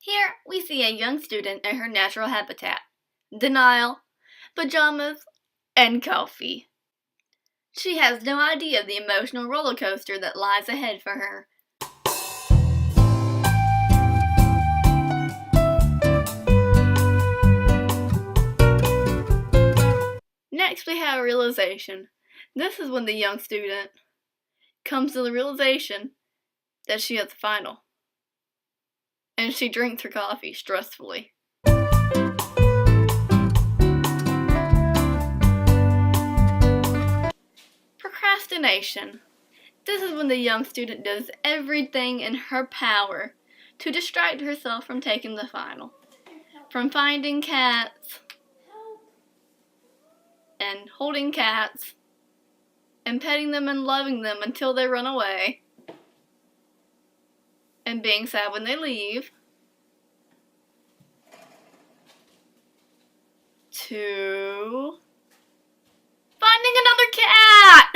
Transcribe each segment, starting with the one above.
Here we see a young student in her natural habitat, denial, pajamas, and coffee. She has no idea of the emotional roller coaster that lies ahead for her. Next we have realization. This is when the young student comes to the realization that she has a final. And she drinks her coffee stressfully. Procrastination. This is when the young student does everything in her power to distract herself from taking the final. From finding cats, and holding cats, and petting them and loving them until they run away, and being sad when they leave, to finding another cat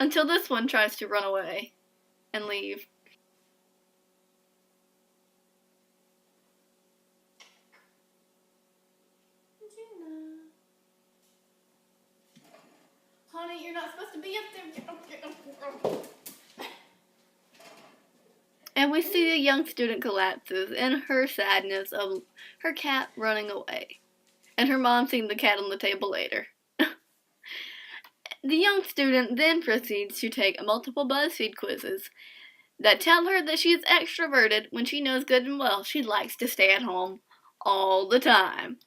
until this one tries to run away and leave. Honey, you're not supposed to be up there. And we see the young student collapses in her sadness of her cat running away. And her mom seeing the cat on the table later. The young student then proceeds to take multiple BuzzFeed quizzes that tell her that she is extroverted when she knows good and well she likes to stay at home all the time.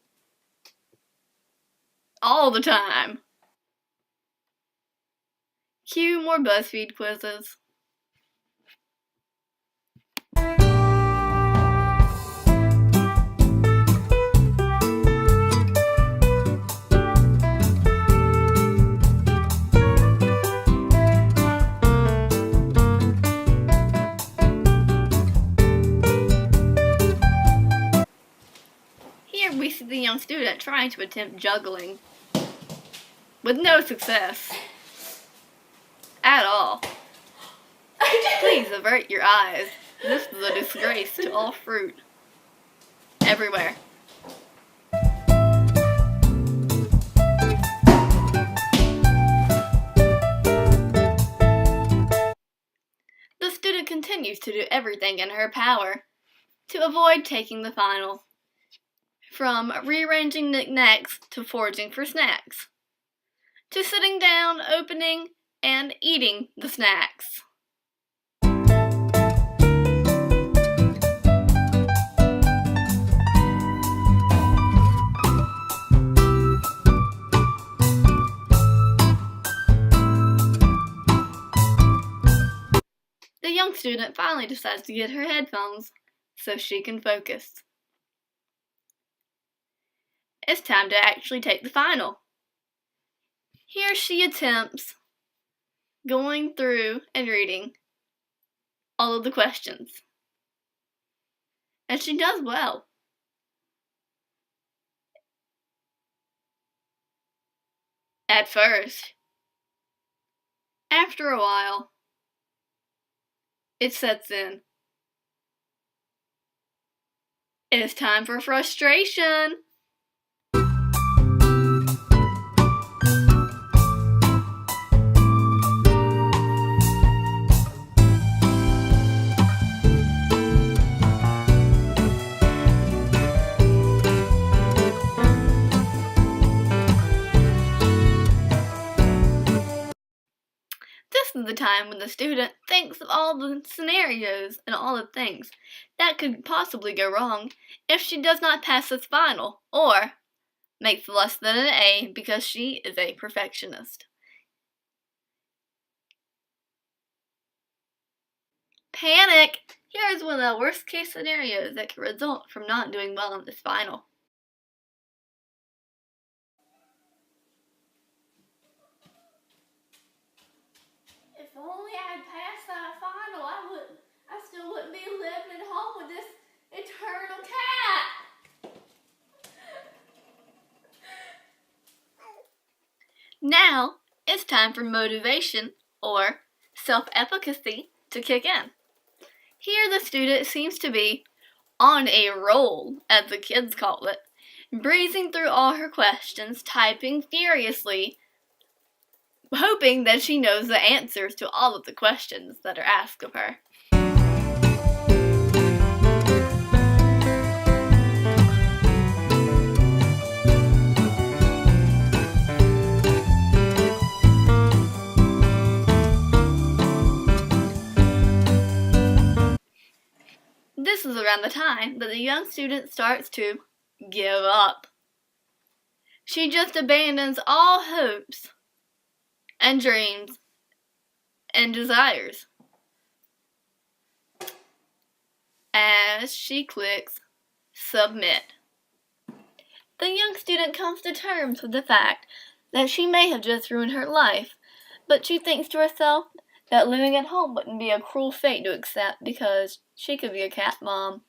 All the time. Cue more BuzzFeed quizzes. Here we see the young student trying to attempt juggling with no success at all. Please avert your eyes. This is a disgrace to all fruit everywhere. The student continues to do everything in her power to avoid taking the final. From rearranging knickknacks to foraging for snacks, to sitting down, opening, and eating the snacks. The young student finally decides to get her headphones so she can focus. It's time to actually take the final. Here she attempts going through and reading all of the questions. And she does well. At first. After a while, it sets in. It is time for frustration. This is the time when the student thinks of all the scenarios and all the things that could possibly go wrong if she does not pass this final, or makes less than an A because she is a perfectionist. Panic! Here is one of the worst case scenarios that could result from not doing well on this final. If only I had passed that final, I still wouldn't be living at home with this eternal cat. Now, it's time for motivation, or self-efficacy, to kick in. Here the student seems to be on a roll, as the kids call it, breezing through all her questions, typing furiously, hoping that she knows the answers to all of the questions that are asked of her. This is around the time that the young student starts to give up. She just abandons all hopes and dreams and desires as she clicks submit. The young student comes to terms with the fact that she may have just ruined her life, but she thinks to herself that living at home wouldn't be a cruel fate to accept because she could be a cat mom